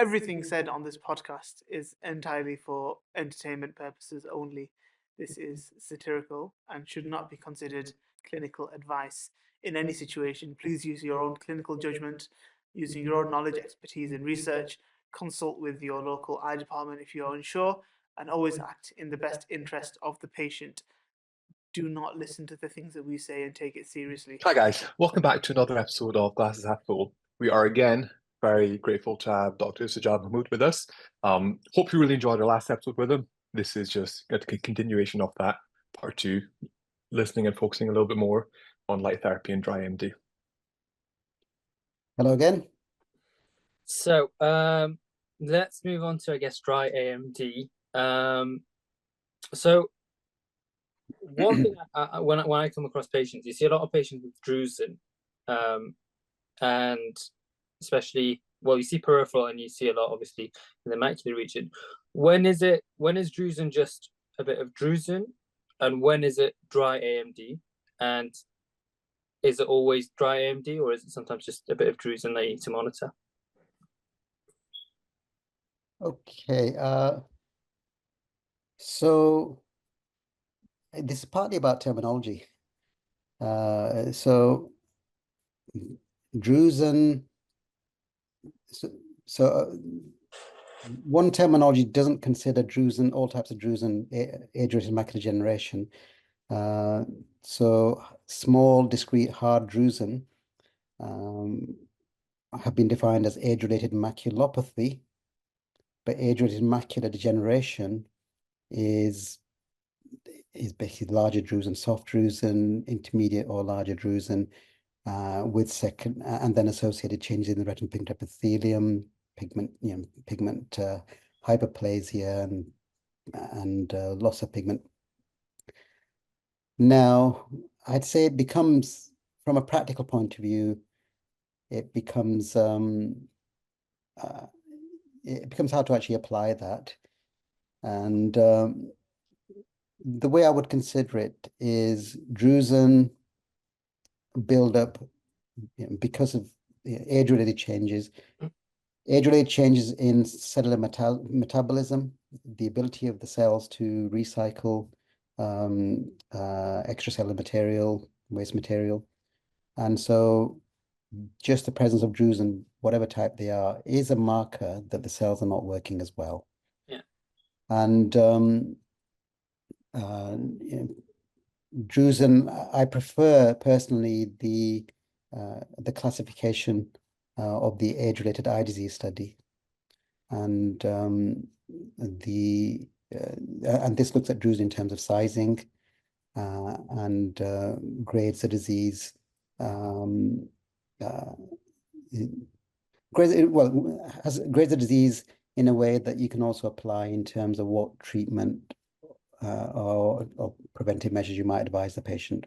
Everything said on this podcast is entirely for entertainment purposes only. This is satirical and should not be considered clinical advice in any situation. Please use your own clinical judgment, using your own knowledge, expertise, and research. Consult with your local eye department if you are unsure, and always act in the best interest of the patient. Do not listen to the things that we say and take it seriously. Hi guys, welcome back to another episode of Glasses Half Full. We are again very grateful to have Dr. Sajjad Mahmood with us. Hope you really enjoyed our last episode with him. This is just a continuation of that, part two, listening and focusing a little bit more on light therapy and dry AMD. Hello again. So let's move on to, I guess, dry AMD. So one thing when I come across patients, you see a lot of patients with drusen, and especially, well, you see peripheral and you see a lot, obviously, in the macular region. When is drusen just a bit of drusen, and when is it dry AMD? And is it always dry AMD, or is it sometimes just a bit of drusen they need to monitor? Okay, so this is partly about terminology. So drusen, one terminology doesn't consider drusen, all types of drusen, age-related macular degeneration. So small, discrete, hard drusen have been defined as age-related maculopathy, but age-related macular degeneration is basically larger drusen, soft drusen, intermediate or larger drusen, with second and then associated changes in the retinal pigment epithelium, pigment hyperplasia, and loss of pigment. Now, I'd say it becomes, from a practical point of view, it becomes hard to actually apply that. And the way I would consider it is drusen build up because of age-related changes. Age-related changes in cellular metabolism, the ability of the cells to recycle extracellular material, waste material. And so just the presence of drusen, whatever type they are, is a marker that the cells are not working as well. Yeah. And drusen, I prefer personally the classification of the age-related eye disease study, and this looks at drusen in terms of sizing and grades of disease. Has grades of disease in a way that you can also apply in terms of what treatment or preventive measures you might advise the patient.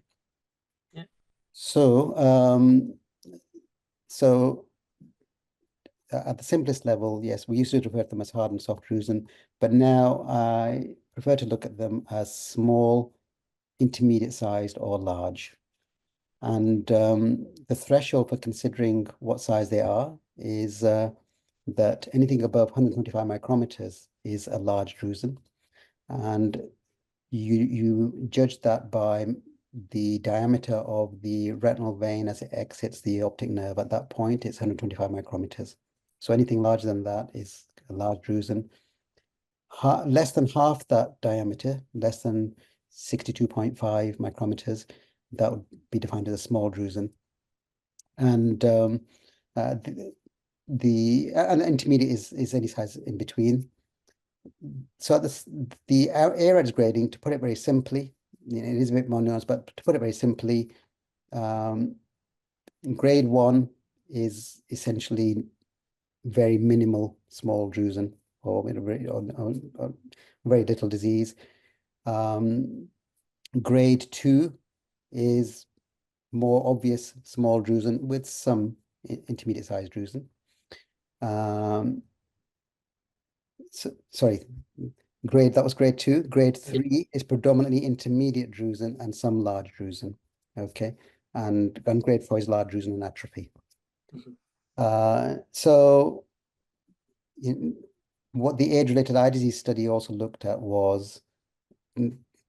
Yeah. So at the simplest level, yes, we used to refer to them as hard and soft drusen, but now I prefer to look at them as small, intermediate sized, or large. And the threshold for considering what size they are is that anything above 125 micrometers is a large drusen. And you judge that by the diameter of the retinal vein as it exits the optic nerve. At that point, it's 125 micrometers. So anything larger than that is a large drusen. Less than half that diameter, less than 62.5 micrometers, that would be defined as a small drusen. And the intermediate is any size in between. So the AREDS grading, to put it very simply, it is a bit more nuanced, but to put it very simply, grade 1 is essentially very minimal small drusen, or very little disease. Grade 2 is more obvious small drusen with some intermediate sized drusen. Sorry, that was grade 2. Grade 3 is predominantly intermediate drusen and some large drusen. Okay, and grade 4 is large drusen and atrophy. So what the age-related eye disease study also looked at was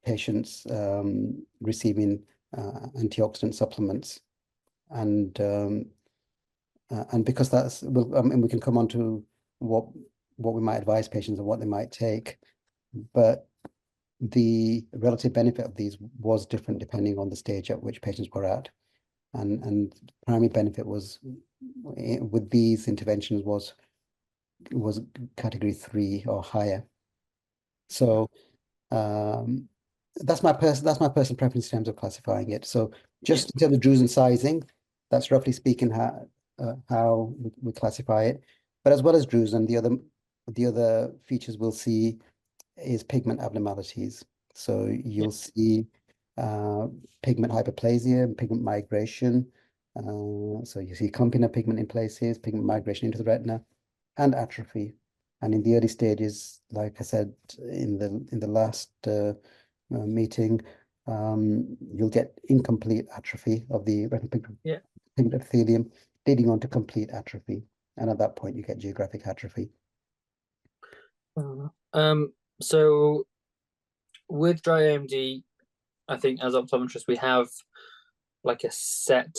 patients receiving antioxidant supplements, and because that's, well, I mean, we can come on to what we might advise patients and what they might take, but the relative benefit of these was different depending on the stage at which patients were at, and primary benefit was with these interventions was category 3 or higher. So that's my personal preference in terms of classifying it. So just in terms of drusen sizing, that's roughly speaking how we classify it. But as well as drusen, the other features we'll see is pigment abnormalities. So you'll see pigment hyperplasia and pigment migration. So you see clumping of pigment in places, pigment migration into the retina, and atrophy. And in the early stages, like I said in the last meeting, you'll get incomplete atrophy of the retinal pigment epithelium, leading on to complete atrophy. And at that point, you get geographic atrophy. So with dry AMD, I think as optometrists, we have like a set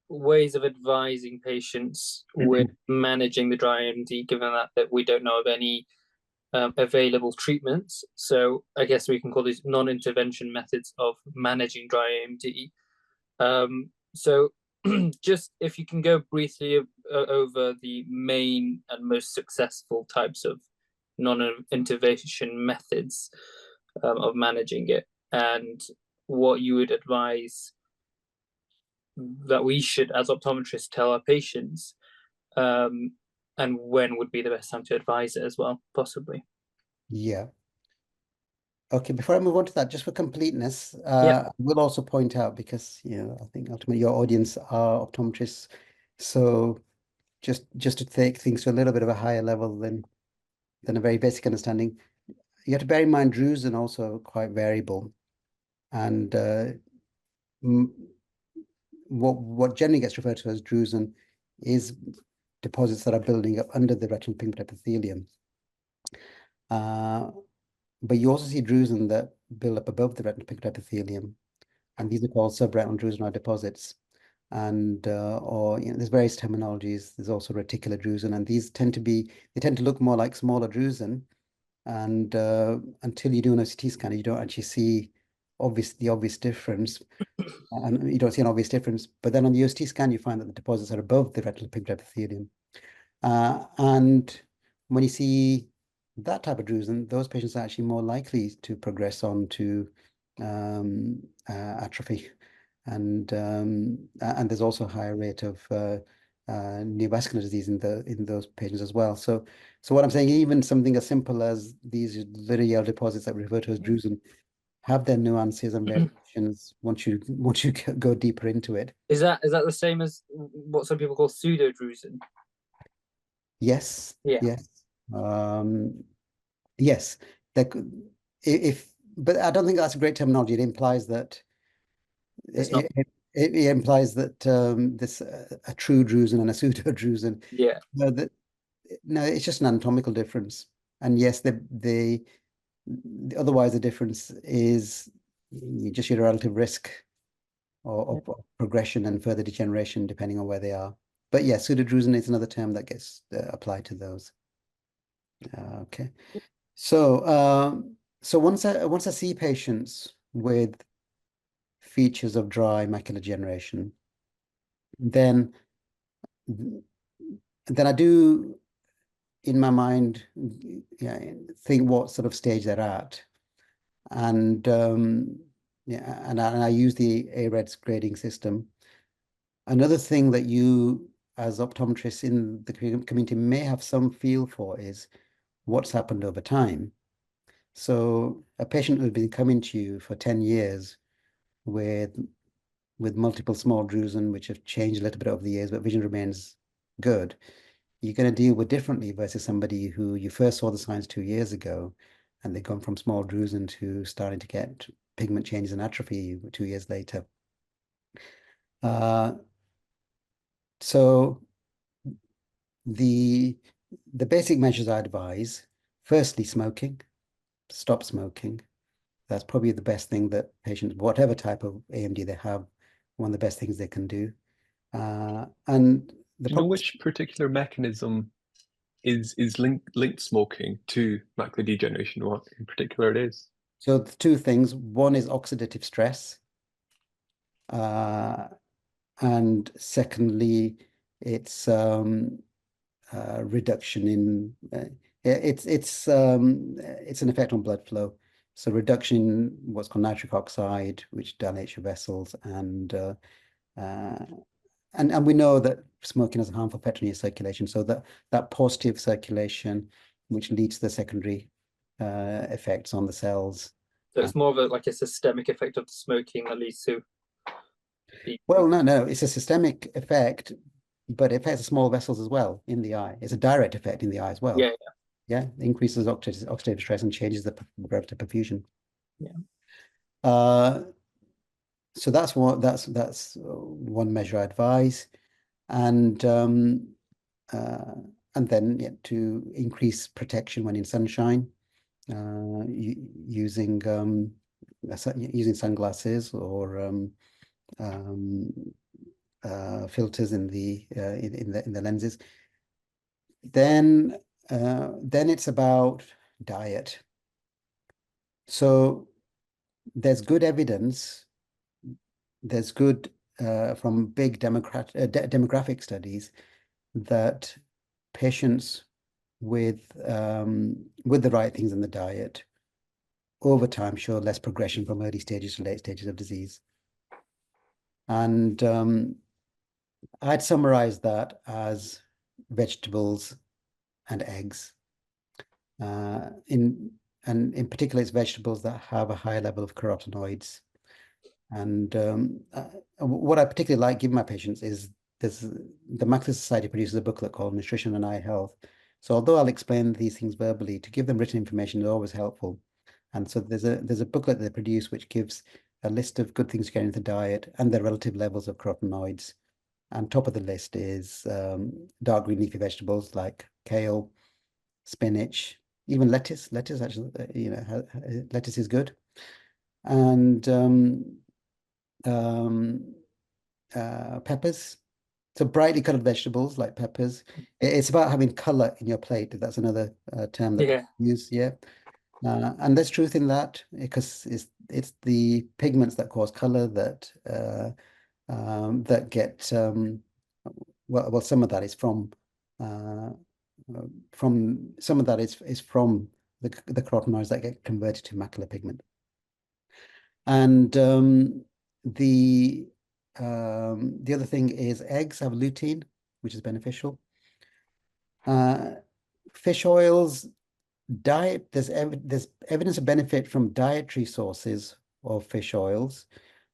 ways of advising patients with managing the dry AMD, given that we don't know of any available treatments. So I guess we can call these non-intervention methods of managing dry AMD. So just if you can go briefly over the main and most successful types of non-intervention methods of managing it, and what you would advise that we should, as optometrists, tell our patients, and when would be the best time to advise it as well, possibly. Yeah. Okay, before I move on to that, just for completeness, we'll also point out, because I think ultimately your audience are optometrists, so just to take things to a little bit of a higher level than a very basic understanding, you have to bear in mind drusen also quite variable, and what generally gets referred to as drusen is deposits that are building up under the retinal pigment epithelium. But you also see drusen that build up above the retinal pigment epithelium, and these are called subretinal drusenoid deposits. And there's various terminologies. There's also reticular drusen, and these tend to look more like smaller drusen. And until you do an OCT scan, you don't actually see the obvious difference, and you don't see an obvious difference. But then on the OCT scan, you find that the deposits are above the retinal pigment epithelium, and when you see that type of drusen, those patients are actually more likely to progress on to atrophy, and there's also a higher rate of neovascular disease in those patients as well. So what I'm saying, even something as simple as these little yellow deposits that we refer to as drusen have their nuances and variations once you go deeper into it. Is that the same as what some people call pseudo drusen? Yes. Yeah. Yes. Yes. But I don't think that's a great terminology. It implies that it implies that this a true drusen and a pseudo drusen. Yeah. No, it's just an anatomical difference. And yes, otherwise the difference is just your relative risk of progression and further degeneration depending on where they are. But yeah, pseudodrusen is another term that gets applied to those. Okay. So once I see patients with features of dry macular degeneration, then I do, in my mind, think what sort of stage they're at, and I use the AREDS grading system. Another thing that you, as optometrists in the community, may have some feel for is what's happened over time. So a patient who's been coming to you for 10 years with multiple small drusen, which have changed a little bit over the years, but vision remains good, you're going to deal with differently versus somebody who you first saw the signs 2 years ago, and they've gone from small drusen to starting to get pigment changes and atrophy 2 years later. So the basic measures I advise, firstly, smoking, stop smoking. That's probably the best thing that patients, whatever type of AMD they have, one of the best things they can do. And the Do you know which particular mechanism is linked smoking to macular degeneration? What in particular it is? So the two things, one is oxidative stress, and secondly, it's reduction in it's an effect on blood flow. So reduction in what's called nitric oxide, which dilates your vessels, and we know that smoking has a harmful effect on your circulation. So that positive circulation, which leads to the secondary effects on the cells. So it's more of like a systemic effect of the smoking that leads to. Well, no, it's a systemic effect, but it affects the small vessels as well in the eye. It's a direct effect in the eye as well. Yeah. Yeah, increases oxidative stress and changes the relative perfusion. Yeah. So that's one measure I advise, and then to increase protection when in sunshine, using sunglasses or filters in the lenses. Then it's about diet. So there's good evidence. There's good from big demographic studies that patients with the right things in the diet over time show less progression from early stages to late stages of disease. And I'd summarize that as vegetables and eggs. In particular, it's vegetables that have a high level of carotenoids. And what I particularly like giving my patients is the Macular Society produces a booklet called Nutrition and Eye Health. So although I'll explain these things verbally, to give them written information is always helpful. And so there's a booklet they produce which gives a list of good things to get into the diet and their relative levels of carotenoids. And top of the list is dark green leafy vegetables like kale, spinach, even lettuce. Lettuce actually, lettuce is good. And peppers. So brightly colored vegetables like peppers. It's about having color in your plate. That's another term that we use. Yeah. And there's truth in that because it's the pigments that cause color that get well, some of that is from some of that is from the carotenoids that get converted to macular pigment. And the other thing is eggs have lutein, which is beneficial. Fish oils, diet, there's evidence of benefit from dietary sources of fish oils,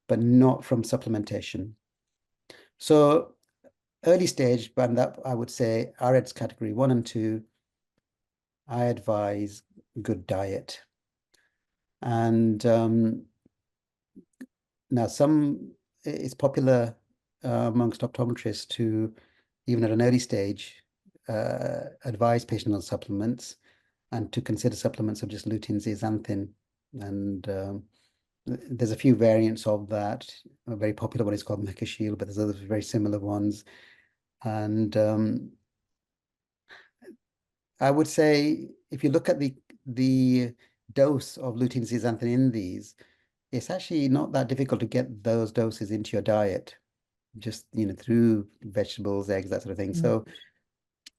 but not from supplementation. So early stage, and that I would say REDS category 1 and 2, I advise good diet. And now it's popular amongst optometrists to, even at an early stage, advise patients on supplements and to consider supplements of just lutein, zeaxanthin. And there's a few variants of that. A very popular one is called Mecha Shield, but there's other very similar ones. And I would say if you look at the dose of lutein, zeaxanthin in these, it's actually not that difficult to get those doses into your diet, just through vegetables, eggs, that sort of thing.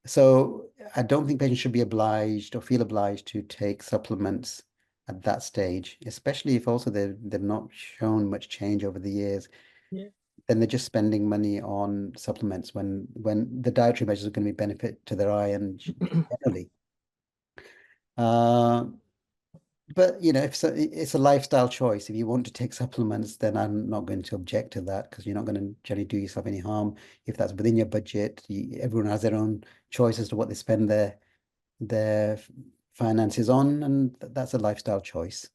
So I don't think patients should be obliged or feel obliged to take supplements at that stage, especially if also they've not shown much change over the years. Yeah. Then they're just spending money on supplements when the dietary measures are going to be benefit to their eye and generally. But if it's a lifestyle choice. If you want to take supplements, then I'm not going to object to that because you're not going to generally do yourself any harm. If that's within your budget, everyone has their own choice as to what they spend their finances on, and that's a lifestyle choice.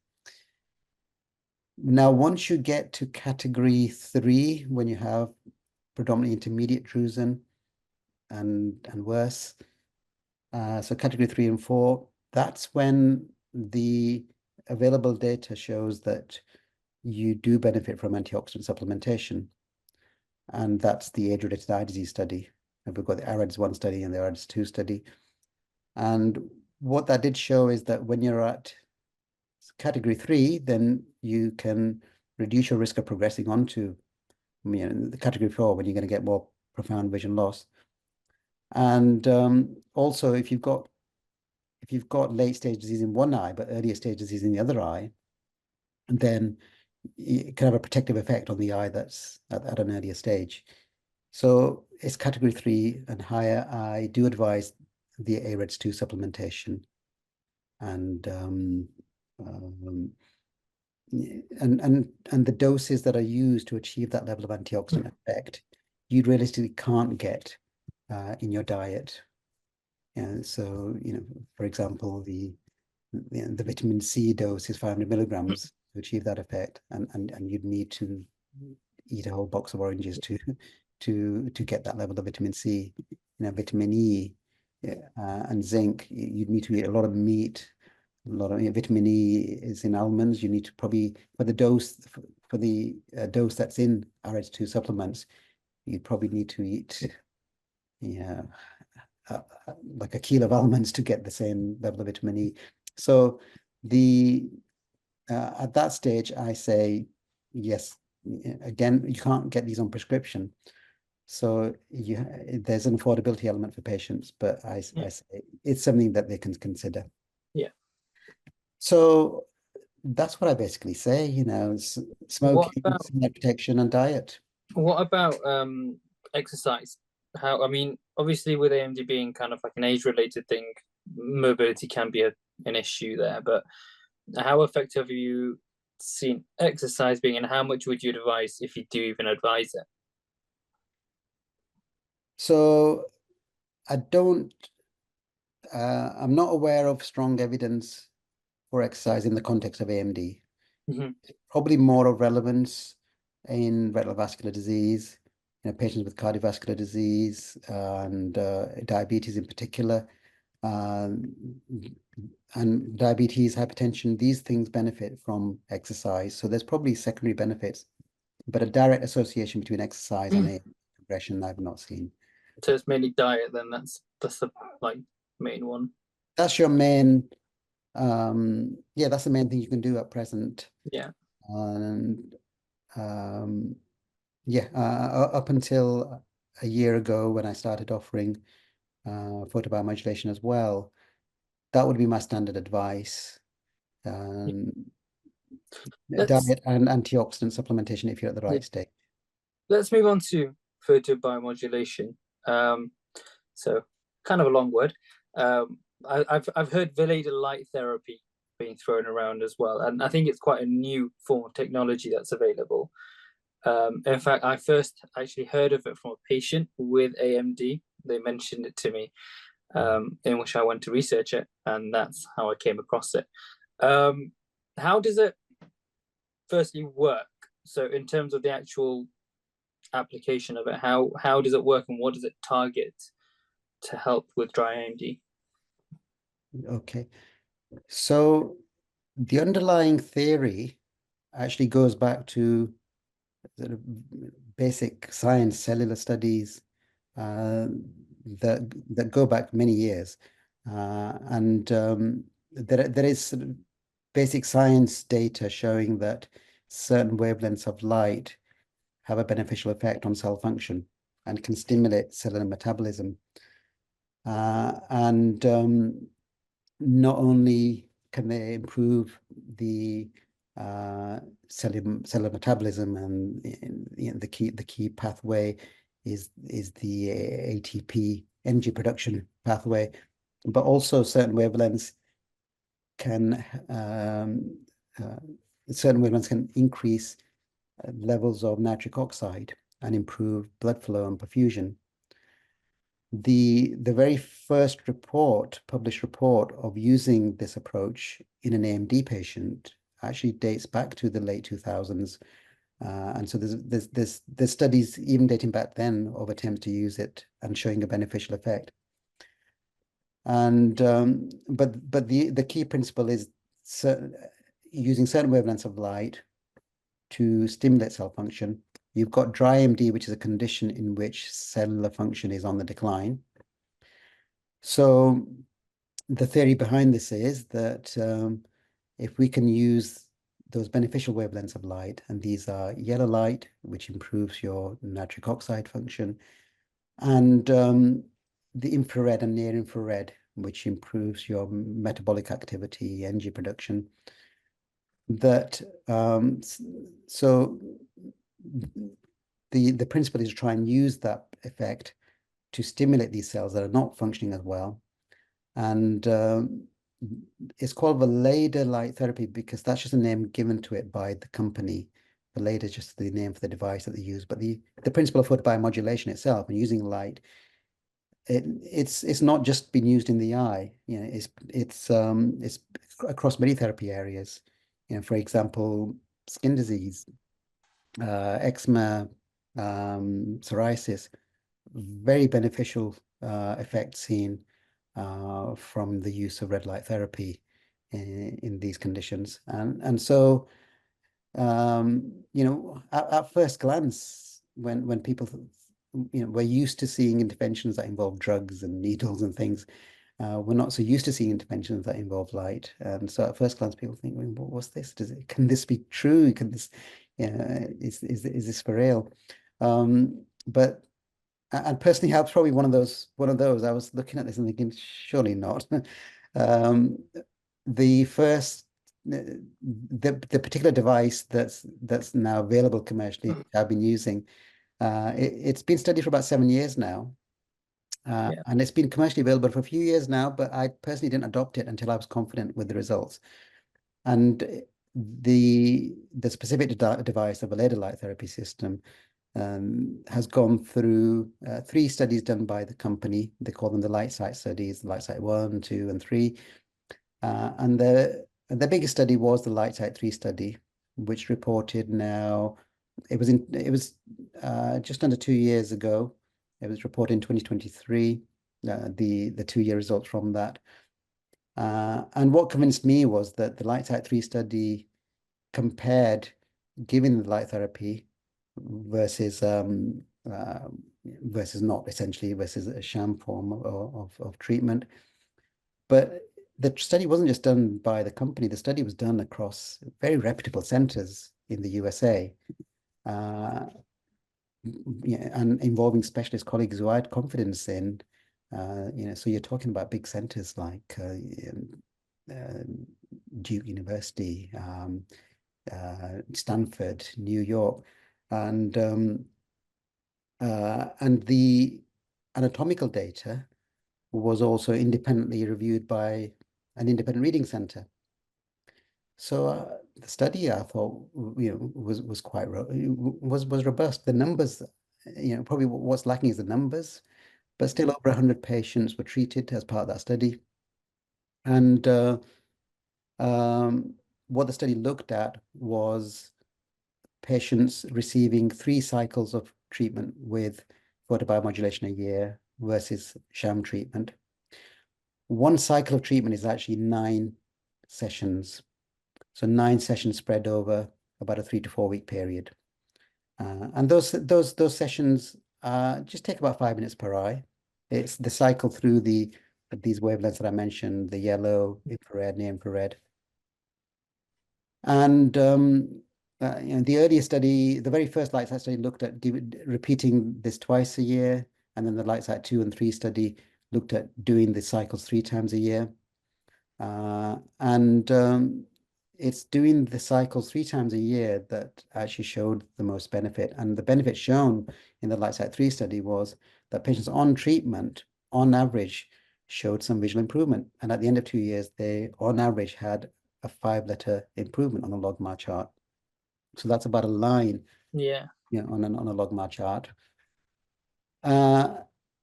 Now, once you get to category 3, when you have predominantly intermediate drusen, and worse. So category 3 and 4, that's when the available data shows that you do benefit from antioxidant supplementation. And that's the age-related eye disease study. And we've got the AREDS-1 study and the AREDS-2 study. And what that did show is that when you're at category 3, then you can reduce your risk of progressing onto, the category 4, when you're going to get more profound vision loss. And also, if you've got late stage disease in one eye but earlier stage disease in the other eye, then it can have a protective effect on the eye that's at an earlier stage. So it's category 3 and higher. I do advise the AREDS2 supplementation, and the doses that are used to achieve that level of antioxidant effect, you realistically can't get in your diet. And so, for example, the vitamin C dose is 500 milligrams to achieve that effect, and you'd need to eat a whole box of oranges to get that level of vitamin C. Vitamin E and zinc, you'd need to eat a lot of meat. A lot of vitamin E is in almonds. You need to probably, for the dose that's in RH2 supplements, you'd probably need to eat like a kilo of almonds to get the same level of vitamin E. So at that stage, I say yes. Again, you can't get these on prescription, so there's an affordability element for patients, but I say it's something that they can consider. Yeah. So that's what I basically say. Smoking, sunlight protection, and diet. What about exercise? How, obviously with AMD being kind of like an age-related thing, mobility can be an issue there, but how effective have you seen exercise being, and how much would you advise, if you do even advise it? So I'm not aware of strong evidence for exercise in the context of AMD. Mm-hmm. Probably more of relevance in retinal vascular disease, patients with cardiovascular disease and diabetes in particular, and diabetes, hypertension. These things benefit from exercise, so there's probably secondary benefits, but a direct association between exercise and AMD progression I've not seen. So it's mainly diet then. That's the main one. That's your main. That's the main thing you can do at present. Yeah. And up until a year ago when I started offering photobiomodulation as well, that would be my standard advice. Diet and antioxidant supplementation if you're at the right stage. Let's move on to photobiomodulation. So kind of a long word. I've heard Valeda Light Therapy being thrown around as well, and I think it's quite a new form of technology that's available. In fact, I first actually heard of it from a patient with AMD. They mentioned it to me, in which I went to research it, and that's how I came across it. How does it firstly work? So in terms of the actual application of it, how does it work, and what does it target to help with dry AMD? Okay, so the underlying theory actually goes back to sort of basic science, cellular studies that go back many years, and there is sort of basic science data showing that certain wavelengths of light have a beneficial effect on cell function and can stimulate cellular metabolism. And not only can they improve the cellular metabolism, and the key pathway is the ATP energy production pathway, but also certain wavelengths can increase levels of nitric oxide and improve blood flow and perfusion. The very first published report of using this approach in an AMD patient actually dates back to the late 2000s, And so there's studies even dating back then of attempts to use it and showing a beneficial effect. And but the key principle is using certain wavelengths of light to stimulate cell function. You've got dry AMD, which is a condition in which cellular function is on the decline. So the theory behind this is that if we can use those beneficial wavelengths of light, and these are yellow light, which improves your nitric oxide function, and the infrared and near infrared, which improves your metabolic activity, energy production, that so the principle is to try and use that effect to stimulate these cells that are not functioning as well. And it's called Valeda Light Therapy because that's just a name given to it by the company. Valeda is just the name for the device that they use. But the principle of photobiomodulation itself and using light, it's not just been used in the eye. You know, it's across many therapy areas. You know, for example, skin disease, eczema, psoriasis, very beneficial effects seen from the use of red light therapy in these conditions. And so, you know, at first glance, when people, you know, we're used to seeing interventions that involve drugs and needles and things, we're not so used to seeing interventions that involve light. And so at first glance, people think, well, what's this? Can this be true? Can this, is this for real? But and personally, I was probably one of those. I was looking at this and thinking, surely not. The first, the particular device that's now available commercially, I've been using. It's been studied for about 7 years now, and it's been commercially available for a few years now. But I personally didn't adopt it until I was confident with the results. And the specific device, the Valeda Light Therapy system, has gone through 3 studies done by the company. They call them the Light Sight studies, Light Sight 1, 2, and 3. And the biggest study was the Light Sight 3 study, which reported now, it was just under 2 years ago. It was reported in 2023, the 2-year results from that. And what convinced me was that the Light Sight 3 study compared giving the light therapy versus not, essentially, versus a sham form of treatment. But the study wasn't just done by the company. The study was done across very reputable centers in the USA, and involving specialist colleagues who I had confidence in. You know, so you're talking about big centers like Duke University, Stanford, New York, and the anatomical data was also independently reviewed by an independent reading center. So the study, I thought, you know, was quite was robust. The numbers, you know, probably what's lacking is the numbers, but still over 100 patients were treated as part of that study. And what the study looked at was patients receiving 3 cycles of treatment with photobiomodulation a year versus sham treatment. 1 cycle of treatment is actually 9 sessions. So 9 sessions spread over about a 3 to 4 week period. And those sessions just take about 5 minutes per eye. It's the cycle through these wavelengths that I mentioned, the yellow, infrared, near infrared. And you know, the earlier study, the very first Light Sight study looked at repeating this twice a year, and then the Light Sight 2 and 3 study looked at doing the cycles 3 times a year. And it's doing the cycles 3 times a year that actually showed the most benefit. And the benefit shown in the Light Sight 3 study was that patients on treatment, on average, showed some visual improvement. And at the end of 2 years, they, on average, had a 5-letter improvement on a logMAR chart. So that's about a line, Yeah. you know, on a logMAR chart,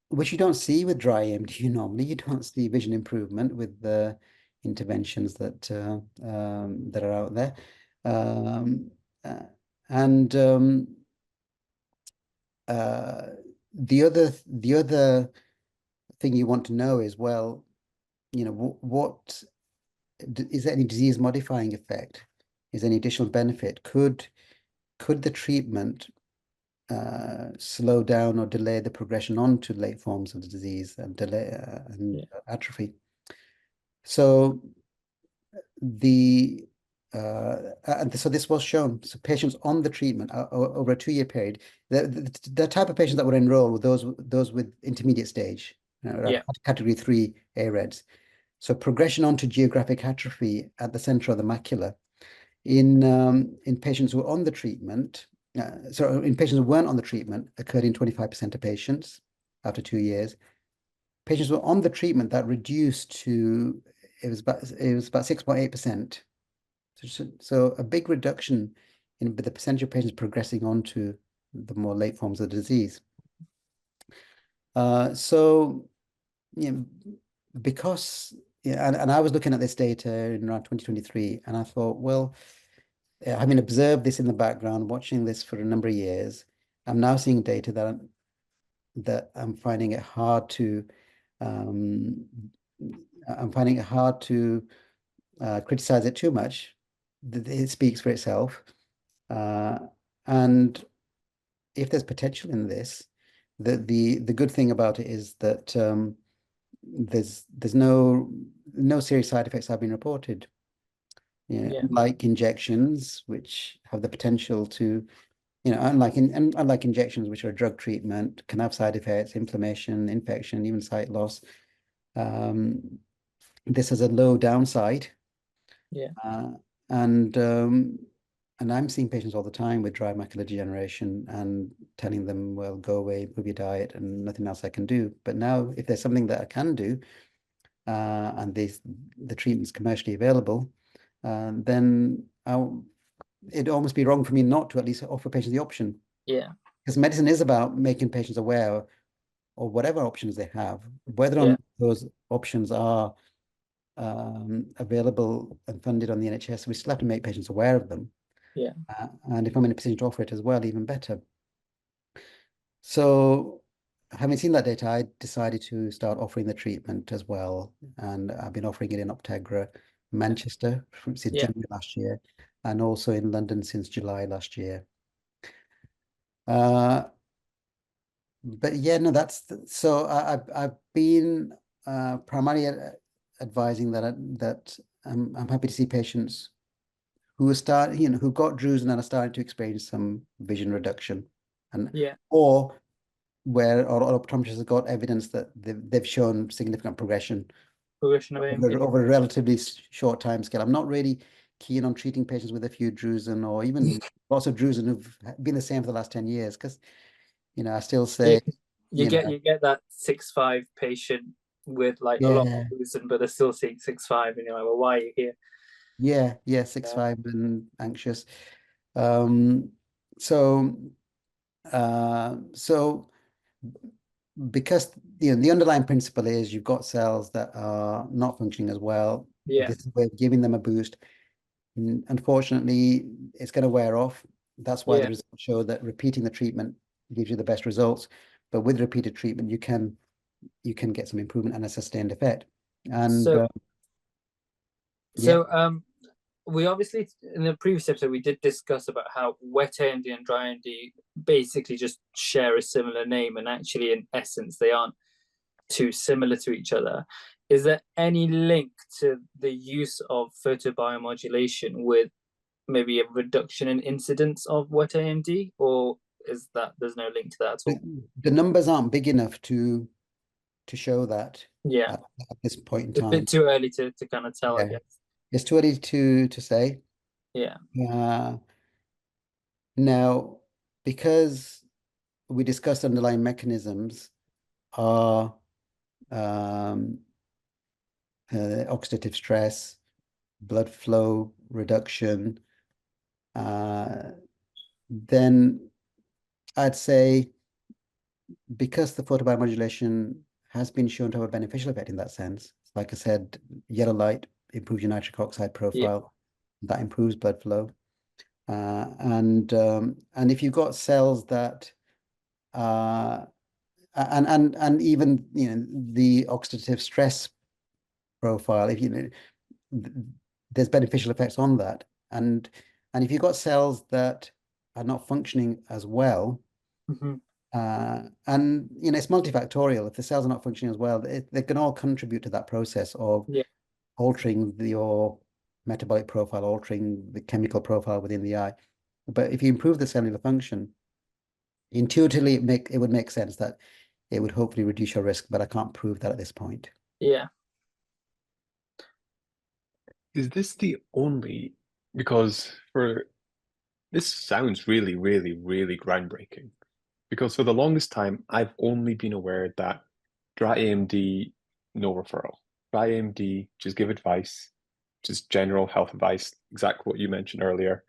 which you don't see with dry AMD normally. You don't see vision improvement with the interventions that that are out there. And the other thing you want to know is, well, what is there any disease modifying effect? Is there any additional benefit? Could the treatment slow down or delay the progression on to late forms of the disease and delay and atrophy? So so this was shown. So patients on the treatment over a 2-year period, the type of patients that were enrolled were those with intermediate stage, category 3 AREDS. So progression onto geographic atrophy at the center of the macula in patients who were on the treatment. So in patients who weren't on the treatment, occurred in 25% of patients after 2 years. Patients who were on the treatment, that reduced to it was about 6.8%. So a big reduction in the percentage of patients progressing on to the more late forms of the disease. Because and I was looking at this data in around 2023, and I thought, well, having observed this in the background, watching this for a number of years, I'm now seeing data that I'm finding it hard to criticize it too much. It speaks for itself, and if there's potential in this, the good thing about it is that there's no serious side effects have been reported. Like injections, which have the potential to, unlike injections, which are a drug treatment, can have side effects, inflammation, infection, even sight loss. This has a low downside. And I'm seeing patients all the time with dry macular degeneration and telling them, well, go away, improve your diet, and nothing else I can do. But now, if there's something that I can do, and the treatment's commercially available, then it'd almost be wrong for me not to at least offer patients the option. Because medicine is about making patients aware of whatever options they have, whether or not those options are available and funded on the NHS. We still have to make patients aware of them. And if I'm in a position to offer it as well, even better. So having seen that data, I decided to start offering the treatment as well. And I've been offering it in Optegra, Manchester since January last year, and also in London since July last year. But yeah, no, so I've been primarily advising that I'm happy to see patients who are who got drusen and are starting to experience some vision reduction, and or where optometrists have got evidence that they've shown significant progression of AMD over a relatively short time scale. I'm not really keen on treating patients with a few drusen or even lots of drusen who've been the same for the last 10 years, because I still say you get that 6'5" patient with like a lot of drusen, but they're still seeing 6'5", and you're like, well, why are you here? 6'5" and anxious. So because the underlying principle is you've got cells that are not functioning as well. This is a way of giving them a boost. Unfortunately, it's going to wear off. That's why the results show that repeating the treatment gives you the best results. But with repeated treatment, you can get some improvement and a sustained effect. And we obviously, in the previous episode, we did discuss about how wet AMD and dry AMD basically just share a similar name, and actually in essence they aren't too similar to each other. Is there any link to the use of photobiomodulation with maybe a reduction in incidence of wet AMD, or is that there's no link to that at all? The numbers aren't big enough to show that at this point in time. It's a bit too early to kind of tell, I guess. It's too early to say. Now, because we discussed underlying mechanisms are oxidative stress, blood flow reduction, then I'd say because the photobiomodulation has been shown to have a beneficial effect in that sense, like I said, yellow light improves your nitric oxide profile, that improves blood flow. And if you've got cells that and even the oxidative stress profile, if there's beneficial effects on that, and if you've got cells that are not functioning as well, and it's multifactorial. If the cells are not functioning as well, they can all contribute to that process of altering your metabolic profile, altering the chemical profile within the eye. But if you improve the cellular function, intuitively it would make sense that it would hopefully reduce your risk, but I can't prove that at this point. Yeah. Is this the only, because this sounds really, really, really groundbreaking. Because for the longest time, I've only been aware that dry AMD, no referral. Dry AMD, just give advice, just general health advice, exactly what you mentioned earlier,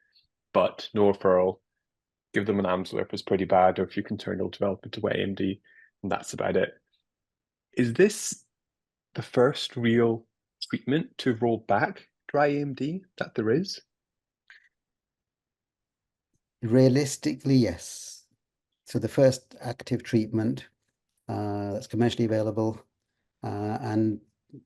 but no referral. Give them an AMSLR if it's pretty bad, or if you can turn, it'll develop into wet AMD, and that's about it. Is this the first real treatment to roll back dry AMD that there is? Realistically, yes. So the first active treatment that's commercially available and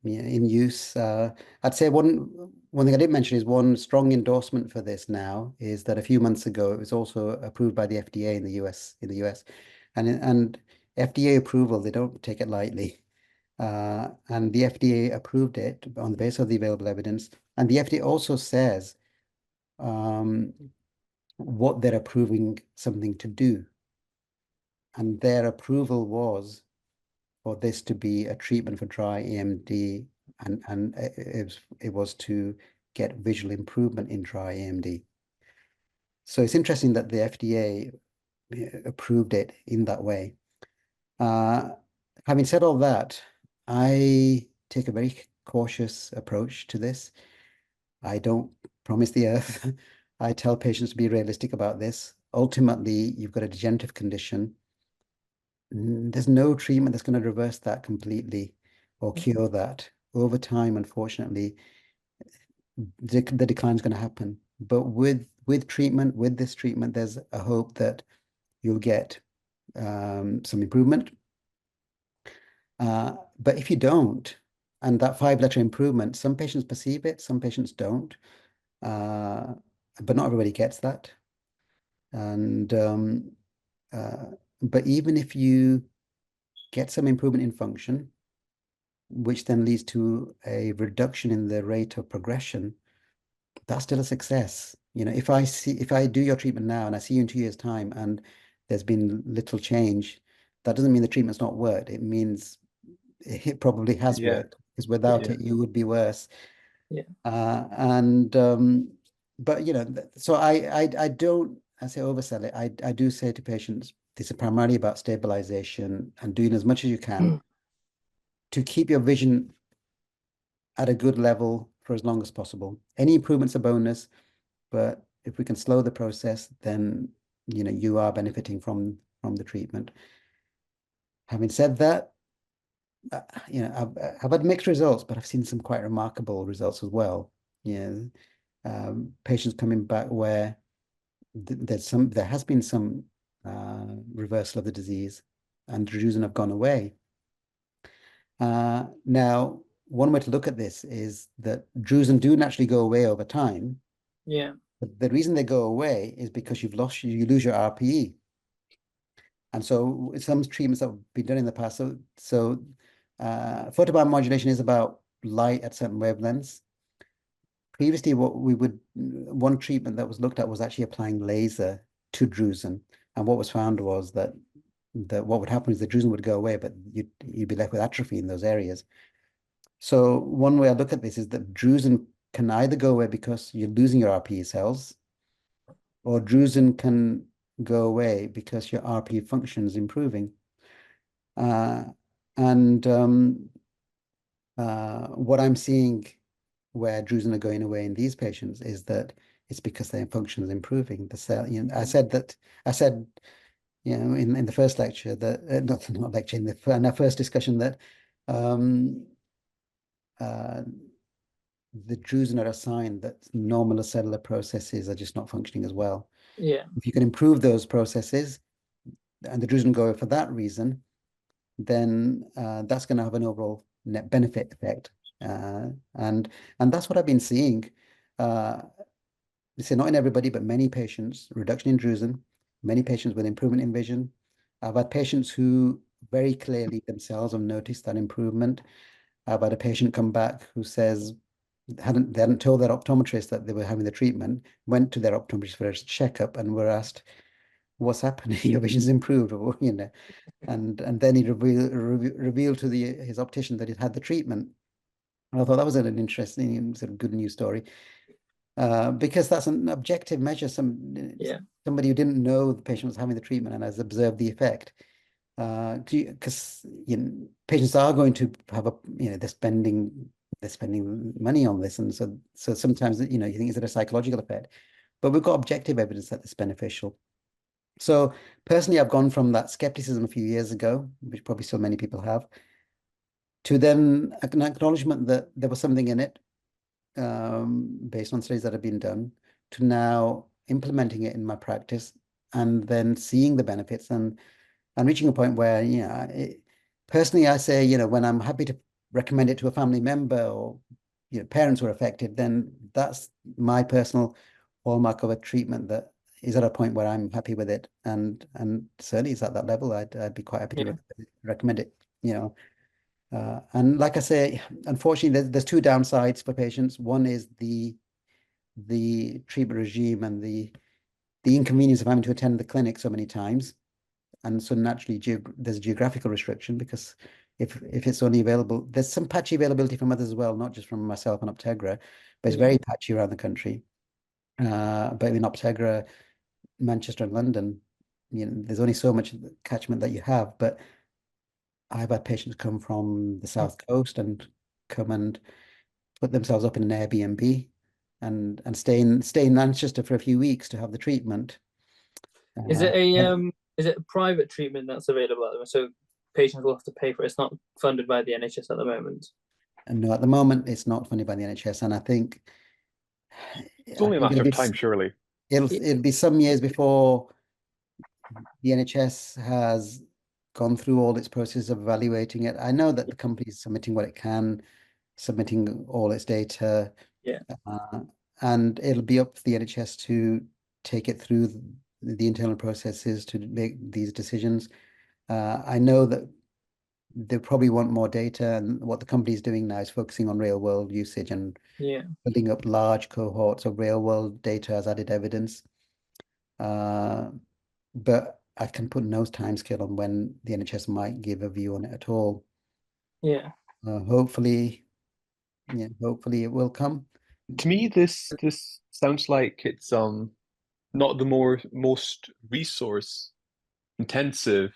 in use. I'd say one thing I didn't mention is one strong endorsement for this now is that a few months ago it was also approved by the FDA in the US. And FDA approval, they don't take it lightly. And the FDA approved it on the basis of the available evidence. And the FDA also says what they're approving something to do. And their approval was for this to be a treatment for dry AMD, and it was to get visual improvement in dry AMD. So it's interesting that the FDA approved it in that way. Having said all that, I take a very cautious approach to this. I don't promise the earth. I tell patients to be realistic about this. Ultimately, you've got a degenerative condition. There's no treatment that's going to reverse that completely or cure that. Over time, unfortunately, the decline is going to happen. But with treatment, with this treatment, there's a hope that you'll get some improvement. But if you don't, and that 5-letter improvement, some patients perceive it, some patients don't. But not everybody gets that. And but even if you get some improvement in function, which then leads to a reduction in the rate of progression, that's still a success. If I do your treatment now and I see you in 2 years' time and there's been little change, that doesn't mean the treatment's not worked. It means it probably has worked, because without it, you would be worse. Yeah. But so I don't, I say oversell it. I do say to patients, this is primarily about stabilization and doing as much as you can to keep your vision at a good level for as long as possible. Any improvement's a bonus, but if we can slow the process, then you are benefiting from the treatment. Having said that, I've had mixed results, but I've seen some quite remarkable results as well. Patients coming back where there has been some reversal of the disease and drusen have gone away. Now, one way to look at this is that drusen do naturally go away over time. Yeah. But the reason they go away is because you lose your RPE. And so some treatments that have been done in the past, so photobiomodulation is about light at certain wavelengths. Previously, one treatment that was looked at was actually applying laser to drusen. And what was found was that what would happen is the drusen would go away, but you'd be left with atrophy in those areas. So one way I look at this is that drusen can either go away because you're losing your RPE cells, or drusen can go away because your RPE function is improving. What I'm seeing where drusen are going away in these patients is that it's because their function is improving. The cell, I said in the first lecture that not lecture in our first discussion that the drusen are a sign that normal cellular processes are just not functioning as well. Yeah. If you can improve those processes and the drusen go for that reason, then that's going to have an overall net benefit effect. And that's what I've been seeing. So not in everybody, but many patients, reduction in drusen, many patients with improvement in vision. I've had patients who very clearly themselves have noticed that improvement. I've had a patient come back who says they hadn't told their optometrist that they were having the treatment, went to their optometrist for a checkup and were asked, what's happening? Your vision's improved, or, you know. And then he revealed to his optician that he'd had the treatment. And I thought that was an interesting sort of good news story. Because that's an objective measure. Somebody who didn't know the patient was having the treatment and has observed the effect. Because patients are going to have they're spending money on this, and so sometimes you think, is it a psychological effect? But we've got objective evidence that it's beneficial. So personally, I've gone from that skepticism a few years ago, which probably so many people have, to then an acknowledgement that there was something in it, based on studies that have been done, to now implementing it in my practice and then seeing the benefits and reaching a point where, personally, I say, when I'm happy to recommend it to a family member or, parents who are affected, then that's my personal hallmark of a treatment that is at a point where I'm happy with it. And certainly it's at that level, I'd be quite happy to recommend it, and like I say, unfortunately, there's two downsides for patients. One is the treatment regime and the inconvenience of having to attend the clinic so many times. And so naturally, there's a geographical restriction, because if it's only available, there's some patchy availability from others as well, not just from myself and Optegra, but it's very patchy around the country. But in Optegra, Manchester and London, there's only so much catchment that you have. But I've had patients come from the South Coast and come and put themselves up in an Airbnb and stay in Manchester for a few weeks to have the treatment. Is it a private treatment that's available at the moment? So patients will have to pay for it. It's not funded by the NHS at the moment. And no, at the moment it's not funded by the NHS, and I think it's only a matter of time, surely. It'll be some years before the NHS has gone through all its process of evaluating it. I know that the company is submitting what it can, submitting all its data. And it'll be up to the NHS to take it through the internal processes to make these decisions. I know that they probably want more data, and what the company is doing now is focusing on real world usage and building up large cohorts of real world data as added evidence. But I can put no timescale on when the NHS might give a view on it at all. Hopefully it will come. To me, this sounds like it's not the most resource intensive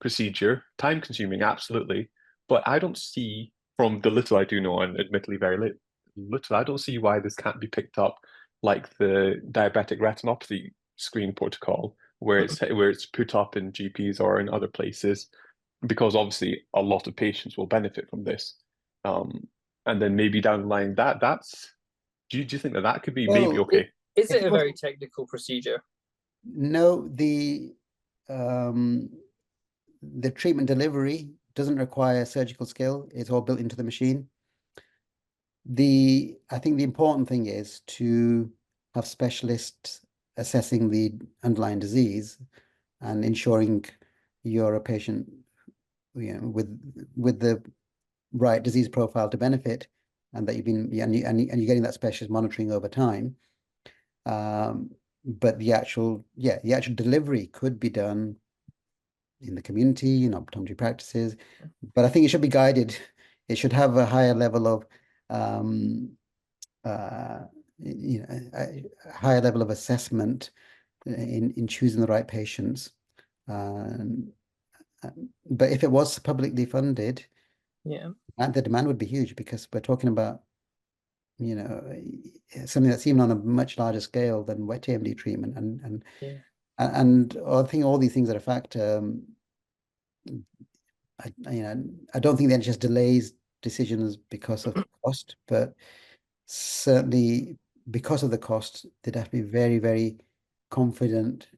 procedure, time consuming, absolutely. But I don't see, from the little I do know, and admittedly very little, I don't see why this can't be picked up like the diabetic retinopathy screen protocol, where it's put up in GPs or in other places, because obviously a lot of patients will benefit from this. And then maybe down the line, that's do you think that could be maybe okay? Is it a very technical procedure? No, the treatment delivery doesn't require surgical skill. It's all built into the machine. I think the important thing is to have specialists assessing the underlying disease and ensuring you're a patient, with the right disease profile to benefit, and that you're getting that specialist monitoring over time. But the actual delivery could be done in the community, in optometry practices, but I think it should be guided. It should have a higher level of a higher level of assessment in choosing the right patients. But if it was publicly funded, the demand would be huge, because we're talking about something that's even on a much larger scale than wet AMD treatment, and I think all these things are a factor. I don't think the NHS delays decisions because of cost, but certainly because of the cost, they'd have to be very, very confident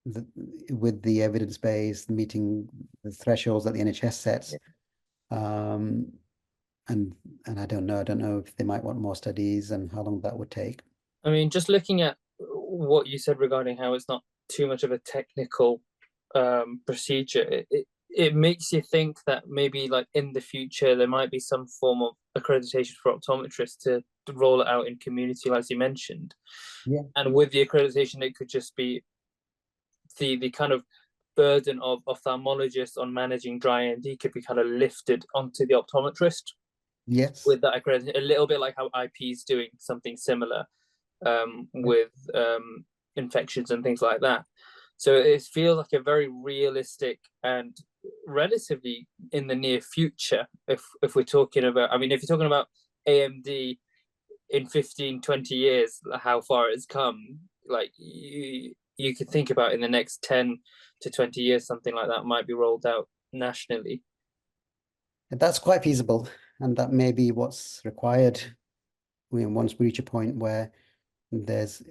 that with the evidence base, meeting the thresholds that the NHS sets. And I don't know if they might want more studies and how long that would take. I mean, just looking at what you said regarding how it's not too much of a technical procedure, it makes you think that maybe like in the future there might be some form of accreditation for optometrists to roll it out in community, as you mentioned. Yeah. And with the accreditation, it could just be the kind of burden of ophthalmologists on managing dry AMD could be kind of lifted onto the optometrist. Yes. With that accreditation, a little bit like how IP is doing something similar with infections and things like that. So it feels like a very realistic and relatively in the near future. If we're talking about, I mean, if you're talking about AMD in 15, 20 years, how far it's come, like you could think about in the next 10 to 20 years, something like that might be rolled out nationally. That's quite feasible, and that may be what's required once we reach a point where there's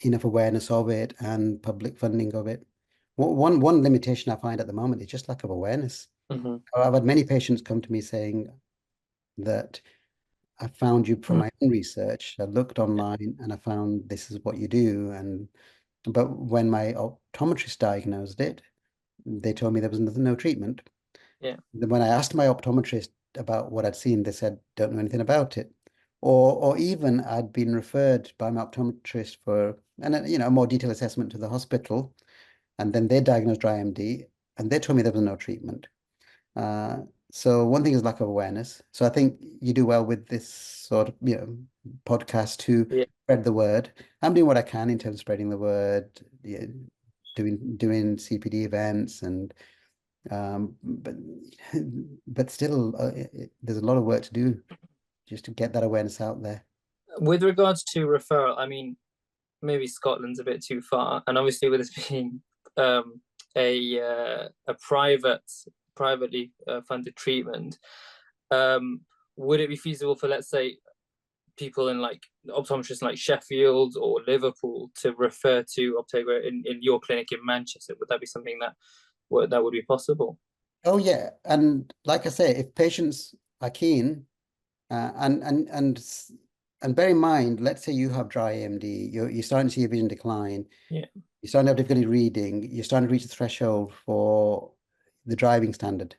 enough awareness of it and public funding of it. One limitation I find at the moment is just lack of awareness. Mm-hmm. I've had many patients come to me saying that I found you from my own research. I looked online and I found this is what you do. But when my optometrist diagnosed it, they told me there was no treatment. Yeah. Then when I asked my optometrist about what I'd seen, they said, don't know anything about it. Or even I'd been referred by my optometrist for a more detailed assessment to the hospital, and then they diagnosed dry AMD, and they told me there was no treatment. So one thing is lack of awareness. So I think you do well with this sort of podcast to spread the word. I'm doing what I can in terms of spreading the word, doing CPD events, and but still there's a lot of work to do just to get that awareness out there. With regards to referral, I mean, maybe Scotland's a bit too far, and obviously with this being a privately funded treatment, would it be feasible for, let's say, people in like optometrists like Sheffield or Liverpool to refer to Optega in your clinic in Manchester? Would that be something that would be possible? Oh yeah, and like I say, if patients are keen, and bear in mind, let's say you have dry AMD, you're starting to see your vision decline. Yeah. You're starting to have difficulty reading. You're starting to reach the threshold for the driving standard.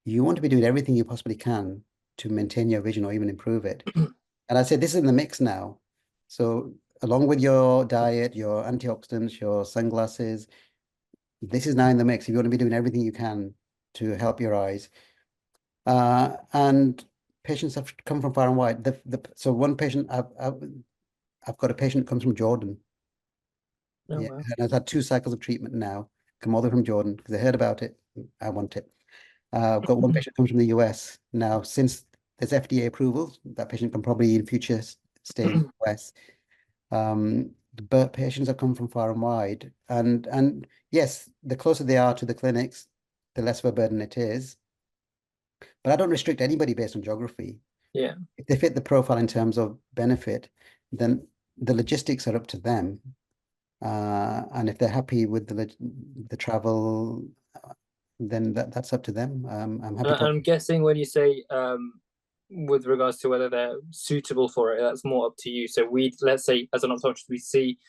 You want to be doing everything you possibly can to maintain your vision or even improve it. And I say this is in the mix now. So along with your diet, your antioxidants, your sunglasses, this is now in the mix. If you want to be doing everything you can to help your eyes. And patients have come from far and wide. So one patient, I've got a patient that comes from Jordan. Oh, yeah, wow. and I've had 2 cycles of treatment now. Come all the way from Jordan because I heard about it. I want it. I've got one patient comes from the US now. Since there's FDA approval, that patient can probably in future stay in the US. But patients have come from far and wide, and yes, the closer they are to the clinics, the less of a burden it is. But I don't restrict anybody based on geography. Yeah. If they fit the profile in terms of benefit, then the logistics are up to them. And if they're happy with the travel, then that's up to them. I'm happy to. I'm guessing when you say with regards to whether they're suitable for it, that's more up to you. So let's say as an optometrist, we see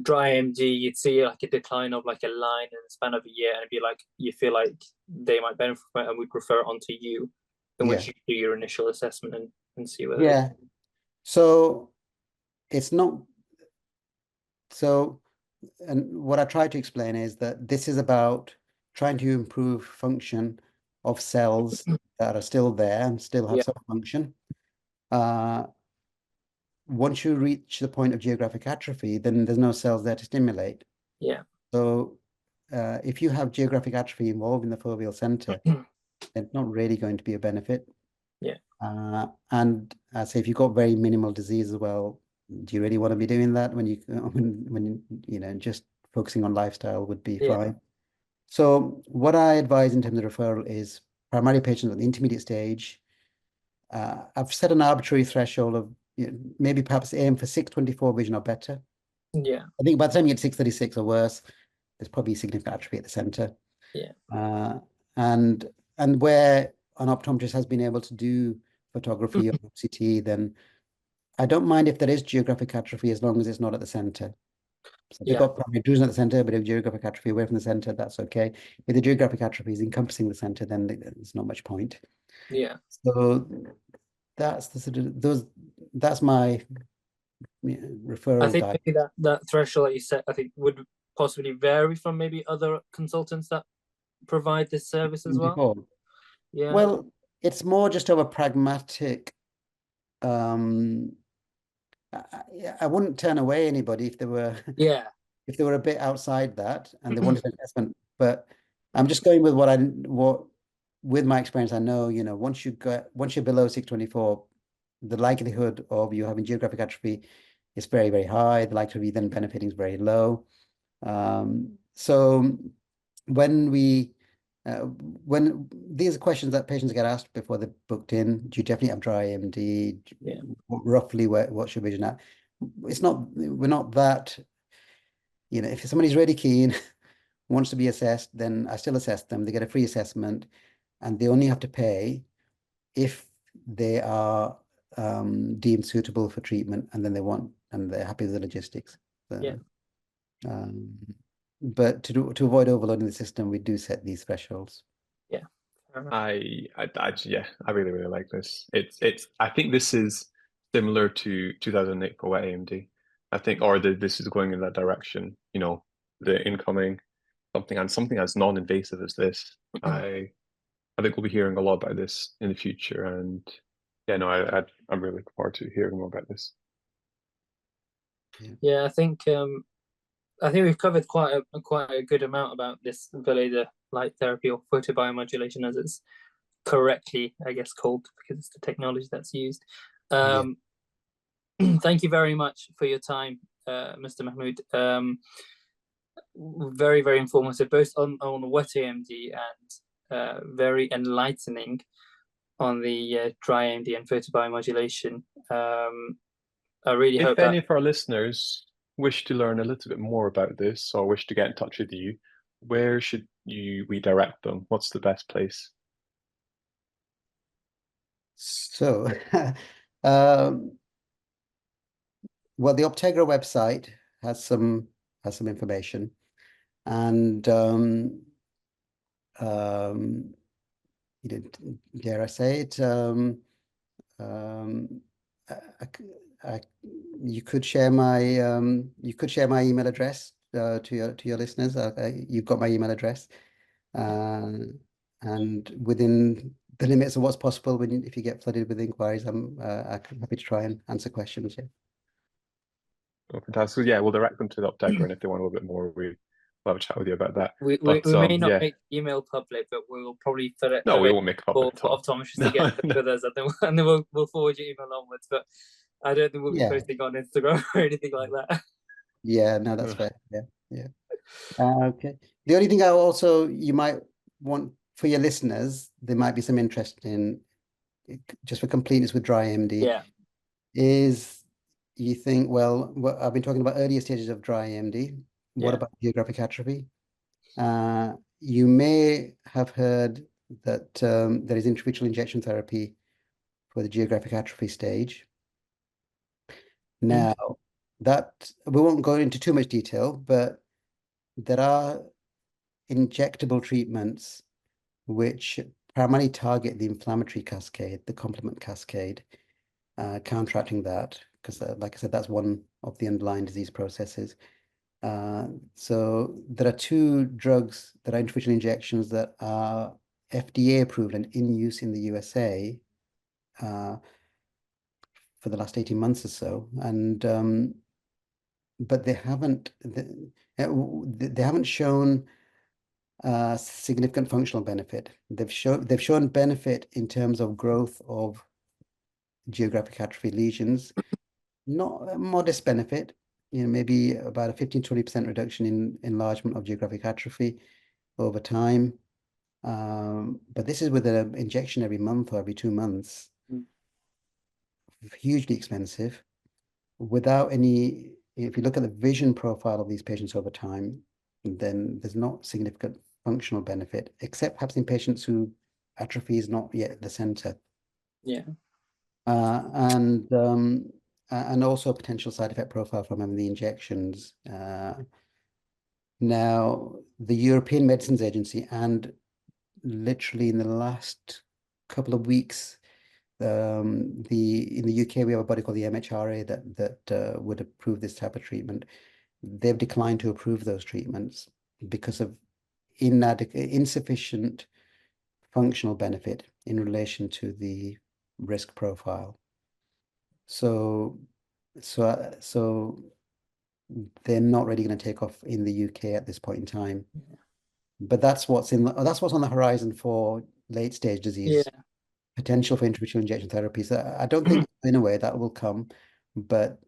dry AMD, you'd see like a decline of like a line in the span of a year, and it'd be like you feel like they might benefit from it, and we'd refer it on to you, in which you do your initial assessment and see whether. Yeah. So it's not. So, and what I try to explain is that this is about trying to improve function of cells that are still there and still have some function. Once you reach the point of geographic atrophy, then there's no cells there to stimulate. Yeah. So if you have geographic atrophy involved in the foveal center, it's not really going to be a benefit. Yeah. And I say if you've got very minimal disease as well, do you really want to be doing that when just focusing on lifestyle would be fine. So what I advise in terms of referral is primarily patients at the intermediate stage. I've set an arbitrary threshold of maybe perhaps aim for 624 vision or better. Yeah. I think by the time you get 636 or worse, there's probably significant atrophy at the center. Yeah. And where an optometrist has been able to do photography or OCT, then I don't mind if there is geographic atrophy as long as it's not at the center. So if they've got primary drusen at the center, but if geographic atrophy away from the center, that's okay. If the geographic atrophy is encompassing the center, then there's not much point. Yeah. So that's the sort of that's my referral I think guide. maybe that threshold that you set, I think, would possibly vary from maybe other consultants that provide this service as well. Before. Yeah. Well, it's more just of a pragmatic. I wouldn't turn away anybody if they were if they were a bit outside that and they wanted an assessment. But I'm just going with what with my experience. I know, once you're below 624, the likelihood of you having geographic atrophy is very, very high. The likelihood of you then benefiting is very low. So when these are questions that patients get asked before they're booked in, do you definitely have dry AMD? Yeah. Roughly what's your vision at? We're not that, if somebody's really keen, wants to be assessed, then I still assess them. They get a free assessment and they only have to pay if they are deemed suitable for treatment and then they're happy with the logistics. So, but to avoid overloading the system, we do set these thresholds. Yeah. I really, really like this. I think this is similar to 2008 for wet AMD. I think, this is going in that direction, the incoming something as non-invasive as this. I think we'll be hearing a lot about this in the future, and I'm really looking forward to hearing more about this. Yeah, I think we've covered quite a good amount about this Valeda Light Therapy, or photobiomodulation as it's correctly, I guess, called, because it's the technology that's used. Thank you very much for your time, Mr. Mahmood. Very, very informative, both on wet AMD and very enlightening on the dry AMD and photobiomodulation. I really hope if any of our listeners wish to learn a little bit more about this or wish to get in touch with you, where should we direct them? What's the best place? So, well, the Optegra website has some information, and dare I say it, you could share my email address to your listeners. You've got my email address, and within the limits of what's possible, if you get flooded with inquiries, I'm happy to try and answer questions. Yeah. Oh, fantastic. Yeah, we'll direct them to the Optegra, and if they want a little bit more, we'll have a chat with you about that. We may not make email public, but we will probably put it. No, we won't make it public for optometrists to get in touch with us, and then we'll forward your email onwards. But I don't think we'll be posting on Instagram or anything like that. Yeah, no, that's fair. Yeah. Okay. The only thing you might want for your listeners, there might be some interest in, just for completeness with dry AMD, is you think, well, I've been talking about earlier stages of dry AMD. What about geographic atrophy? You may have heard that there is intravitreal injection therapy for the geographic atrophy stage. Now, that we won't go into too much detail, but there are injectable treatments which primarily target the inflammatory cascade, the complement cascade, counteracting that, because like I said, that's one of the underlying disease processes. So there are two drugs that are intravitreal injections that are FDA approved and in use in the USA for the last 18 months or so, and but they haven't shown significant functional benefit. They've shown benefit in terms of growth of geographic atrophy lesions, not a modest benefit, maybe about a 15-20% reduction in enlargement of geographic atrophy over time. But this is with an injection every month or every 2 months hugely expensive without any. If you look at the vision profile of these patients over time, then there's not significant functional benefit, except perhaps in patients who atrophy is not yet at the center. Yeah. And also a potential side effect profile from the injections. Now, the European Medicines Agency, and literally in the last couple of weeks, in the UK we have a body called the MHRA that would approve this type of treatment. They've declined to approve those treatments because of insufficient functional benefit in relation to the risk profile. So they're not really going to take off in the UK at this point in time. Yeah. But that's what's on the horizon for late stage disease. Yeah. Potential for intravitreal injection therapy. So I don't think in a way that will come, but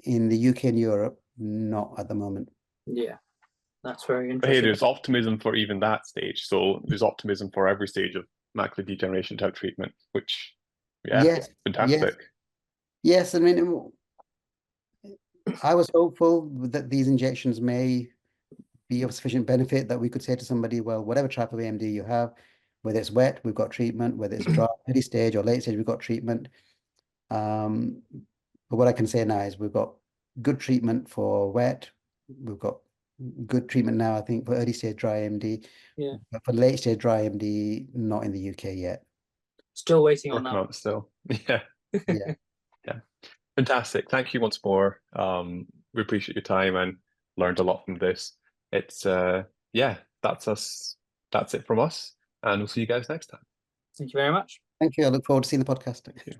in the UK and Europe, not at the moment. Yeah, that's very But hey, interesting. there's optimism for even that stage. So there's optimism for every stage of macular degeneration type treatment, which, yeah, Yes, fantastic. yes. I mean, I was hopeful that these injections may be of sufficient benefit that we could say to somebody, well, whatever type of AMD you have, whether it's wet, we've got treatment, whether it's dry, early stage or late stage, we've got treatment. But what I can say now is we've got good treatment for wet. We've got good treatment now, I think, for early stage dry AMD. Yeah. But for late stage dry AMD, not in the UK yet. Still waiting on Working that. on it still. Yeah. Yeah. Yeah. Fantastic. Thank you once more. We appreciate your time and learned a lot from this. It's yeah, that's us. That's it from us. And we'll see you guys next time. Thank you very much. Thank you. I look forward to seeing the podcast. Thank you.